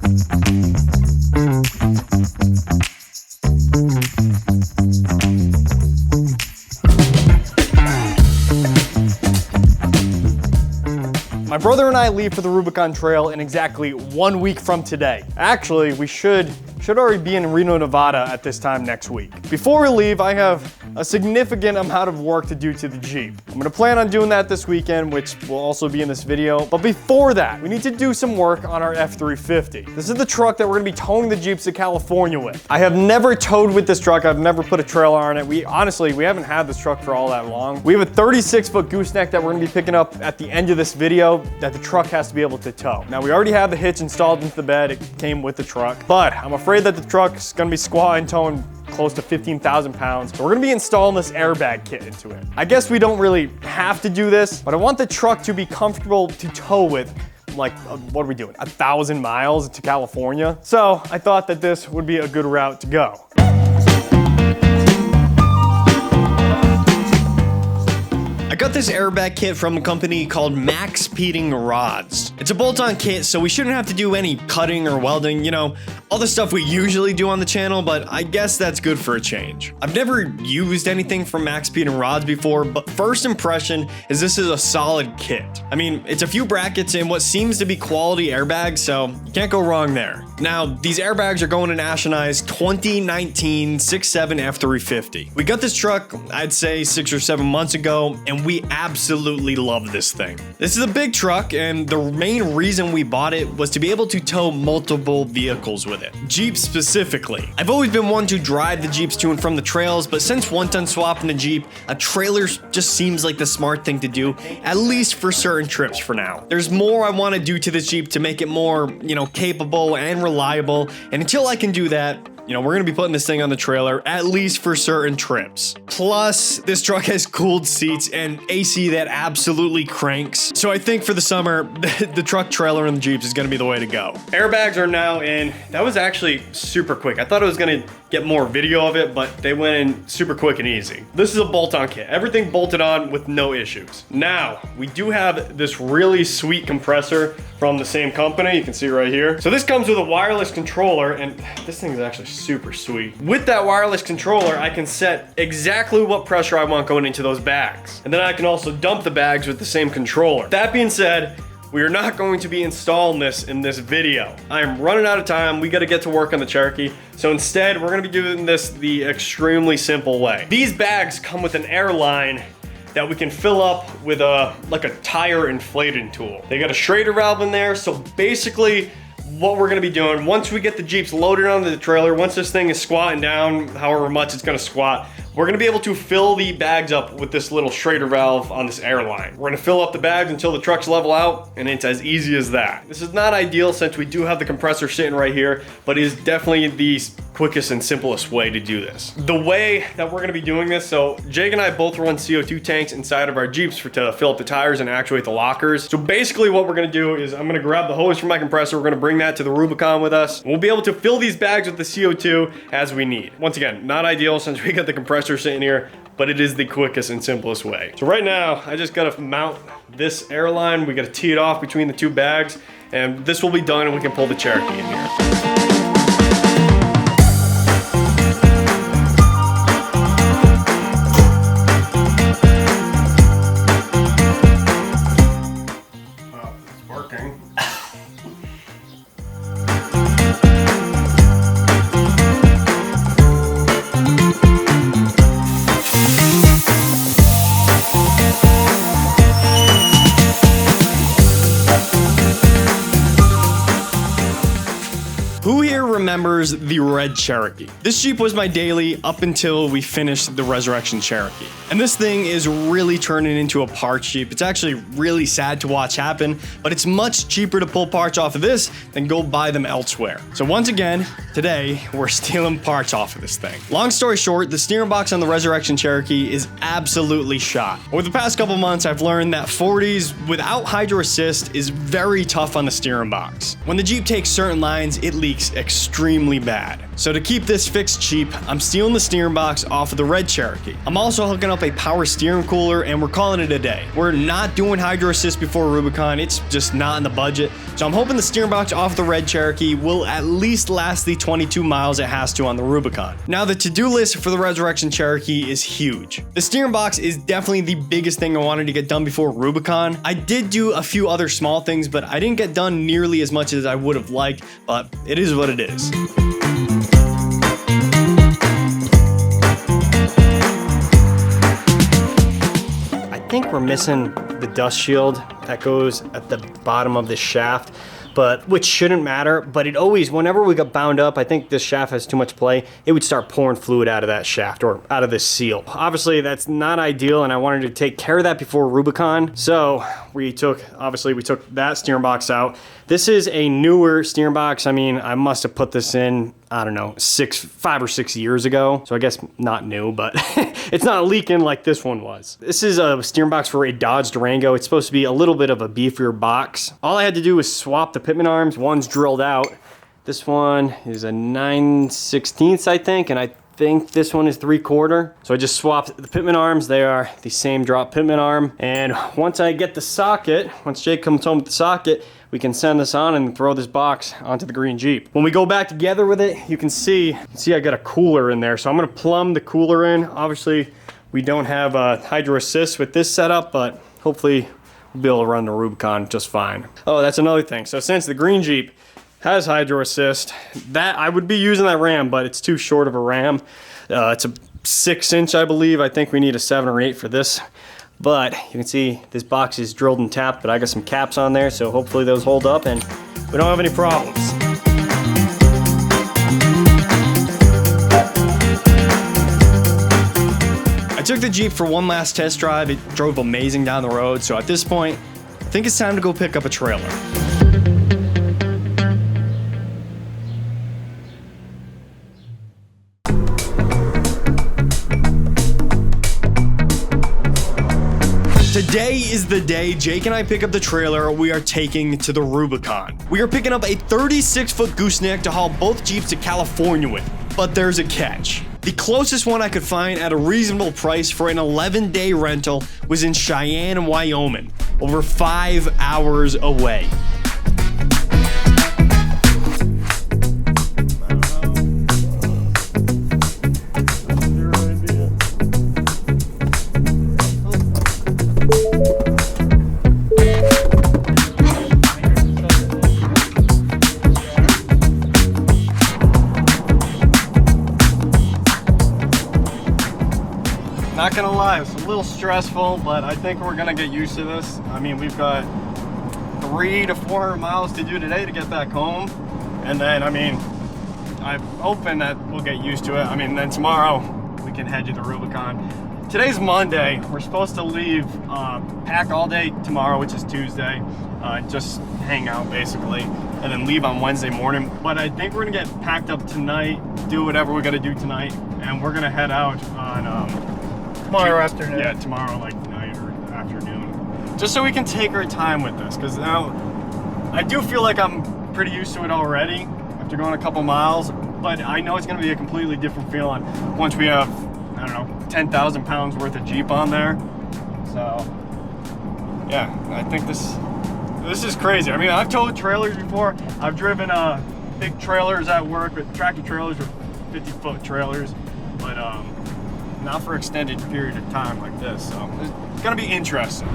My brother and I leave for the Rubicon Trail in exactly 1 week from today. Actually, we should already be in Reno, Nevada at this time next week. Before we leave, I have a significant amount of work to do to the Jeep. I'm gonna plan on doing that this weekend, which will also be in this video. But before that, we need to do some work on our F-350. This is the truck that we're gonna be towing the Jeeps to California with. I have never towed with this truck. I've never put a trailer on it. We haven't had this truck for all that long. We have a 36-foot gooseneck that we're gonna be picking up at the end of this video that the truck has to be able to tow. Now, we already have the hitch installed into the bed. It came with the truck, but I'm afraid that the truck's gonna be squatting, towing close to 15,000 pounds. So we're gonna be installing this airbag kit into it. I guess we don't really have to do this, but I want the truck to be comfortable to tow with, like, what are we doing? 1,000 miles to California? So I thought that this would be a good route to go. I got this airbag kit from a company called Max Peating Rods. It's a bolt-on kit, so we shouldn't have to do any cutting or welding, you know, all the stuff we usually do on the channel, but I guess that's good for a change. I've never used anything from Max Peating Rods before, but first impression is this is a solid kit. I mean, it's a few brackets and what seems to be quality airbags, so you can't go wrong there. Now, these airbags are going in Asheni's 2019 6.7 F-350. We got this truck, I'd say 6 or 7 months ago, and we absolutely love this thing. This is a big truck, and the main reason we bought it was to be able to tow multiple vehicles with it. Jeeps specifically. I've always been one to drive the Jeeps to and from the trails, but since one-ton swapping the Jeep, a trailer just seems like the smart thing to do, at least for certain trips for now. There's more I want to do to this Jeep to make it more, you know, capable and reliable, and until I can do that, you know, we're gonna be putting this thing on the trailer, at least for certain trips. Plus, this truck has cooled seats and AC that absolutely cranks. So I think for the summer, the truck, trailer, and the Jeeps is gonna be the way to go. Airbags are now in. That was actually super quick. I thought it was gonna get more video of it, but they went in super quick and easy. This is a bolt-on kit. Everything bolted on with no issues. Now, we do have this really sweet compressor from the same company. You can see right here. So this comes with a wireless controller, and this thing is actually super sweet. With that wireless controller, I can set exactly what pressure I want going into those bags. And then I can also dump the bags with the same controller. That being said, we are not going to be installing this in this video. I am running out of time. We got to get to work on the Cherokee. So instead, we're going to be doing this the extremely simple way. These bags come with an airline that we can fill up with like a tire inflating tool. They got a Schrader valve in there. So basically, what we're gonna be doing, once we get the Jeeps loaded onto the trailer, once this thing is squatting down, however much it's gonna squat, we're gonna be able to fill the bags up with this little Schrader valve on this airline. We're gonna fill up the bags until the trucks level out, and it's as easy as that. This is not ideal since we do have the compressor sitting right here, but it is definitely the quickest and simplest way to do this. The way that we're gonna be doing this, so Jake and I both run CO2 tanks inside of our Jeeps to fill up the tires and actuate the lockers. So basically what we're gonna do is I'm gonna grab the hose from my compressor, we're gonna bring that to the Rubicon with us. We'll be able to fill these bags with the CO2 as we need. Once again, not ideal since we got the compressor sitting here, but it is the quickest and simplest way. So right now, I just gotta mount this airline. We gotta tee it off between the two bags, and this will be done and we can pull the Cherokee in here. Who here remembers the red Cherokee? This Jeep was my daily up until we finished the Resurrection Cherokee. And this thing is really turning into a parts Jeep. It's actually really sad to watch happen, but it's much cheaper to pull parts off of this than go buy them elsewhere. So once again, today, we're stealing parts off of this thing. Long story short, the steering box on the Resurrection Cherokee is absolutely shot. Over the past couple months, I've learned that 40s without hydro assist is very tough on the steering box. When the Jeep takes certain lines, it leaks extremely bad. So to keep this fixed cheap, I'm stealing the steering box off of the red Cherokee. I'm also hooking up a power steering cooler, and we're calling it a day. We're not doing hydro assist before Rubicon. It's just not in the budget. So I'm hoping the steering box off the red Cherokee will at least last the 22 miles it has to on the Rubicon. Now the to-do list for the Resurrection Cherokee is huge. The steering box is definitely the biggest thing I wanted to get done before Rubicon. I did do a few other small things, but I didn't get done nearly as much as I would have liked, but it is what it is. I think we're missing the dust shield that goes at the bottom of the shaft, but which shouldn't matter, but it always, whenever we got bound up, I think this shaft has too much play, it would start pouring fluid out of that shaft or out of this seal. Obviously that's not ideal, and I wanted to take care of that before Rubicon. So we took that steering box out. This is a newer steering box. I mean, I must have put this in, I don't know, 5 or 6 years ago. So I guess not new, but it's not leaking like this one was. This is a steering box for a Dodge Durango. It's supposed to be a little bit of a beefier box. All I had to do was swap the pitman arms. One's drilled out. This one is a 9/16, I think, and I think this one is 3/4. So I just swapped the pitman arms. They are the same drop pitman arm. And once I get the socket, once Jake comes home with the socket, we can send this on and throw this box onto the green Jeep. When we go back together with it, you can see I got a cooler in there. So I'm gonna plumb the cooler in. Obviously, we don't have a hydro assist with this setup, but hopefully we'll be able to run the Rubicon just fine. Oh, that's another thing. So since the green Jeep has hydro assist, that I would be using that ram, but it's too short of a ram. It's a 6-inch, I believe. I think we need a 7 or 8 for this. But you can see this box is drilled and tapped, but I got some caps on there, so hopefully those hold up and we don't have any problems. I took the Jeep for one last test drive. It drove amazing down the road, so at this point, I think it's time to go pick up a trailer. Today is the day Jake and I pick up the trailer we are taking to the Rubicon. We are picking up a 36-foot gooseneck to haul both Jeeps to California with, but there's a catch. The closest one I could find at a reasonable price for an 11-day rental was in Cheyenne, Wyoming, over 5 hours away. Not gonna lie, it's a little stressful, but I think we're gonna get used to this. I mean, we've got 300 to 400 miles to do today to get back home. And then, I mean, I'm hoping that we'll get used to it. I mean, then tomorrow we can head to the Rubicon. Today's Monday. We're supposed to leave, pack all day tomorrow, which is Tuesday. Just hang out basically, and then leave on Wednesday morning. But I think we're gonna get packed up tonight, do whatever we gotta do tonight, and we're gonna head out on, tomorrow afternoon. Yeah, tomorrow like night or afternoon. Just so we can take our time with this, because now I do feel like I'm pretty used to it already after going a couple miles, but I know it's going to be a completely different feeling once we have, I don't know, 10,000 pounds worth of Jeep on there. So yeah, I think this is crazy. I mean, I've towed trailers before. I've driven big trailers at work, with tractor trailers or 50-foot trailers, but not for extended period of time like this. So it's gonna be interesting.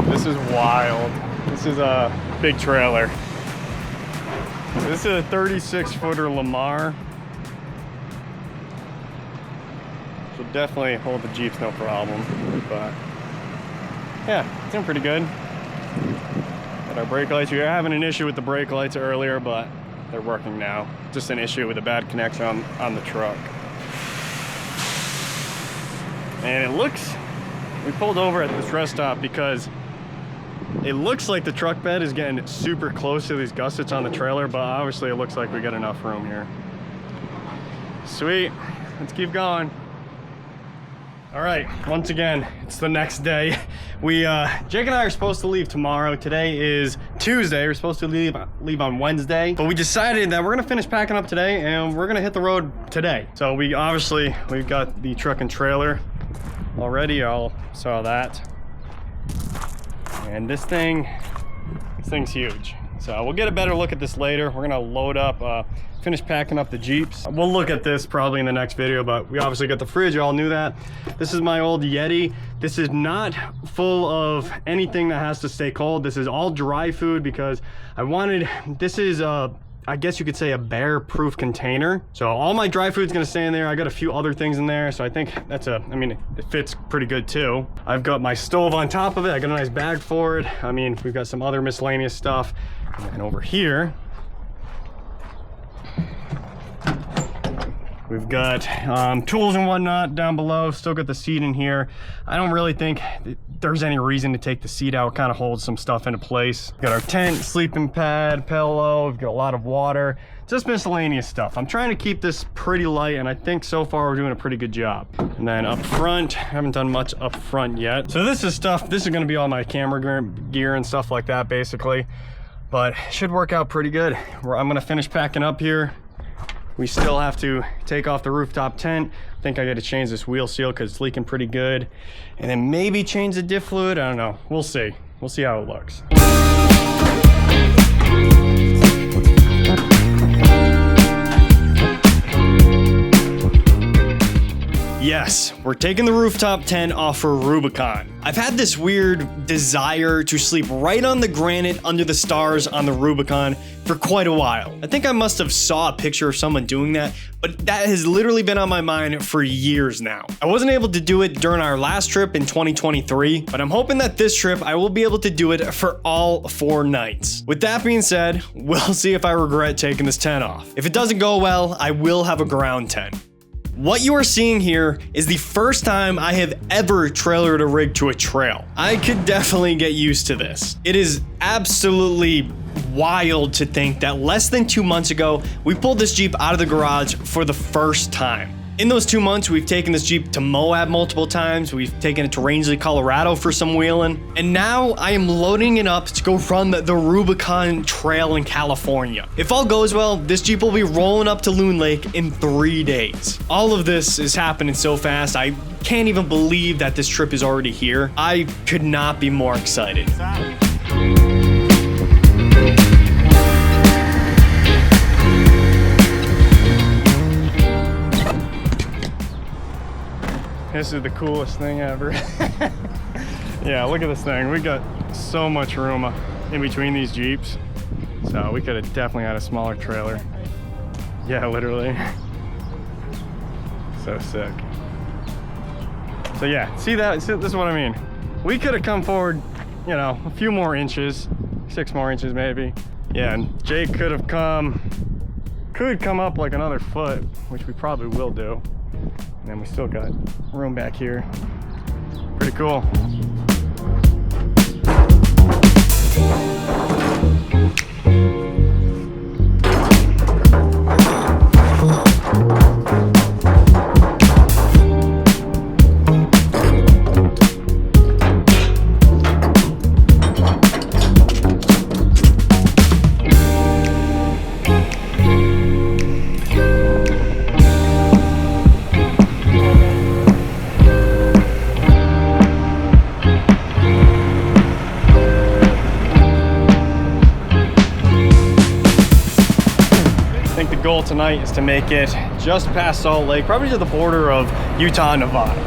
This is wild. This is a big trailer. This is a 36-footer Lamar. So definitely hold the Jeeps no problem. But yeah, it's doing pretty good. Our brake lights, we were having an issue with the brake lights earlier, but they're working now. Just an issue with a bad connection on the truck. And it looks, we pulled over at this rest stop because it looks like the truck bed is getting super close to these gussets on the trailer, but obviously it looks like we got enough room here. Sweet, let's keep going. All right, once again, it's the next day. Jake and I are supposed to leave tomorrow. Today is Tuesday. We're supposed to leave on Wednesday, but we decided that we're gonna finish packing up today and we're gonna hit the road today. So we've got the truck and trailer already. Y'all saw that. And this thing's huge. So we'll get a better look at this later. We're gonna load up, finish packing up the Jeeps. We'll look at this probably in the next video, but we obviously got the fridge, you all knew that. This is my old Yeti. This is not full of anything that has to stay cold. This is all dry food because this is I guess you could say a bear-proof container. So all my dry food's gonna stay in there. I got a few other things in there, so I think it fits pretty good too. I've got my stove on top of it. I got a nice bag for it. I mean, we've got some other miscellaneous stuff. And over here, we've got tools and whatnot down below. Still got the seat in here. I don't really think there's any reason to take the seat out. It kind of holds some stuff into place. We've got our tent, sleeping pad, pillow. We've got a lot of water. Just miscellaneous stuff. I'm trying to keep this pretty light, and I think so far we're doing a pretty good job. And then up front, I haven't done much up front yet. So this is going to be all my camera gear and stuff like that, basically. But it should work out pretty good. I'm gonna finish packing up here. We still have to take off the rooftop tent. I think I got to change this wheel seal because it's leaking pretty good. And then maybe change the diff fluid. I don't know. We'll see. We'll see how it looks. Yes, we're taking the rooftop tent off for Rubicon. I've had this weird desire to sleep right on the granite under the stars on the Rubicon for quite a while. I think I must have saw a picture of someone doing that, but that has literally been on my mind for years now. I wasn't able to do it during our last trip in 2023, but I'm hoping that this trip I will be able to do it for all 4 nights. With that being said, we'll see if I regret taking this tent off. If it doesn't go well, I will have a ground tent. What you are seeing here is the first time I have ever trailered a rig to a trail. I could definitely get used to this. It is absolutely wild to think that less than 2 months ago, we pulled this Jeep out of the garage for the first time. In those 2 months, we've taken this Jeep to Moab multiple times. We've taken it to Rangeley, Colorado for some wheeling. And now I am loading it up to go run the Rubicon Trail in California. If all goes well, this Jeep will be rolling up to Loon Lake in 3 days. All of this is happening so fast, I can't even believe that this trip is already here. I could not be more excited. This is the coolest thing ever. Yeah, look at this thing. We got so much room in between these Jeeps. So we could have definitely had a smaller trailer. Yeah, literally. So sick. So yeah, see this is what I mean. We could have come forward, you know, a few more inches, 6 more inches maybe. Yeah, and Jake could come up like another foot, which we probably will do. And then we still got room back here. Pretty cool. Goal tonight is to make it just past Salt Lake, probably to the border of Utah and Nevada.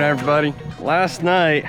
Everybody, last night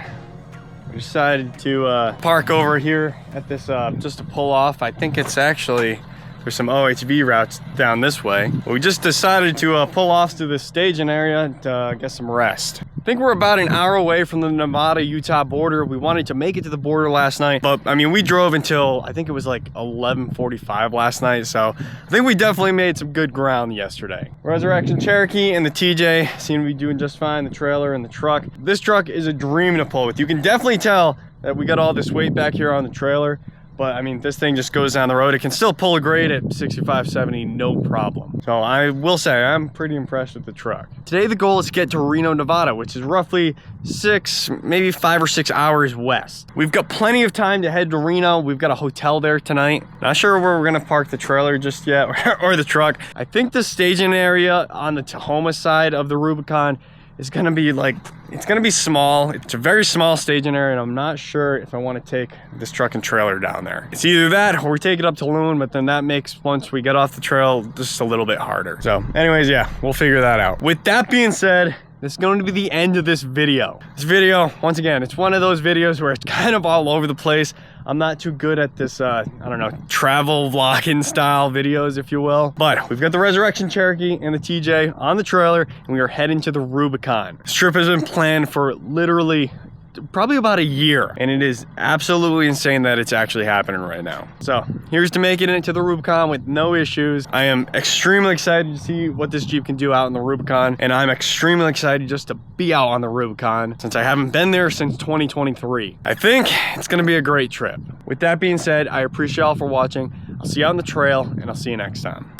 we decided to park over here at this just to pull off. I think it's actually there's some OHV routes down this way. We just decided to pull off to this staging area to get some rest. think we're about an hour away from the Nevada-Utah border. We wanted to make it to the border last night, but I mean, we drove until, I think it was like 11:45 last night, so I think we definitely made some good ground yesterday. Resurrection Cherokee and the TJ seem to be doing just fine, the trailer and the truck. This truck is a dream to pull with. You can definitely tell that we got all this weight back here on the trailer, but I mean, this thing just goes down the road. It can still pull a grade at 65, 70, no problem. So I will say, I'm pretty impressed with the truck. Today, the goal is to get to Reno, Nevada, which is roughly 6, maybe 5 or 6 hours west. We've got plenty of time to head to Reno. We've got a hotel there tonight. Not sure where we're gonna park the trailer just yet, or the truck. I think the staging area on the Tahoma side of the Rubicon is gonna be like, it's gonna be small. It's a very small staging area, and I'm not sure if I wanna take this truck and trailer down there. It's either that or we take it up to Loon, but then that makes, once we get off the trail, just a little bit harder. So anyways, yeah, we'll figure that out. With that being said, this is going to be the end of this video. This video, once again, it's one of those videos where it's kind of all over the place. I'm not too good at this, I don't know, travel vlogging style videos, if you will. But we've got the Resurrection Cherokee and the TJ on the trailer, and we are heading to the Rubicon. This trip has been planned for literally probably about a year, and it is absolutely insane that it's actually happening right now. So here's to making it into the Rubicon with no issues. I am extremely excited to see what this Jeep can do out in the Rubicon, and I'm extremely excited just to be out on the Rubicon since I haven't been there since 2023. I think it's gonna be a great trip. With that being said, I appreciate y'all for watching. I'll see you on the trail, and I'll see you next time.